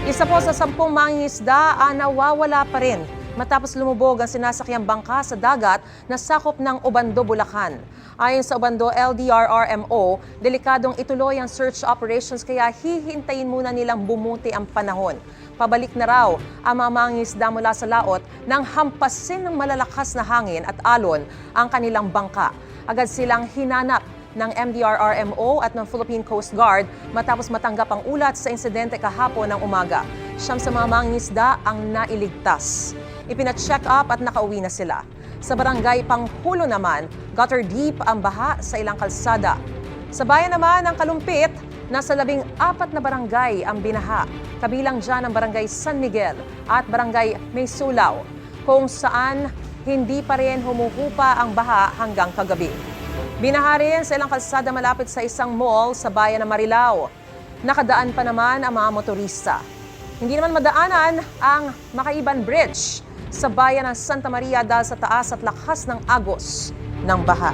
Isa po sa 10 mangingisda ang nawawala pa rin matapos lumubog ang sinasakyang bangka sa dagat na sakop ng Obando, Bulacan. Ayon sa Obando LDRRMO, delikadong ituloy ang search operations kaya hihintayin muna nilang bumuti ang panahon. Pabalik na raw ang mga mangingisda mula sa laot nang hampasin ng malalakas na hangin at alon ang kanilang bangka. Agad silang hinanap ng MDRRMO at ng Philippine Coast Guard matapos matanggap ang ulat sa insidente kahapon ng umaga. Siyam sa mga mangingisda ang nailigtas. Ipina-check up at nakauwi na sila. Sa barangay Panghulo naman, gutter deep ang baha sa ilang kalsada. Sa bayan naman ng Kalumpit, nasa 14 na barangay ang binaha. Kabilang dyan ang barangay San Miguel at barangay Maysulao, kung saan hindi pa rin humuhupa ang baha hanggang kagabi. Binaha rin sa ilang kalsada malapit sa isang mall sa bayan ng Marilao. Nakadaan pa naman ang mga motorista. Hindi naman madaanan ang Makaiban Bridge sa bayan ng Santa Maria dahil sa taas at lakas ng agos ng baha.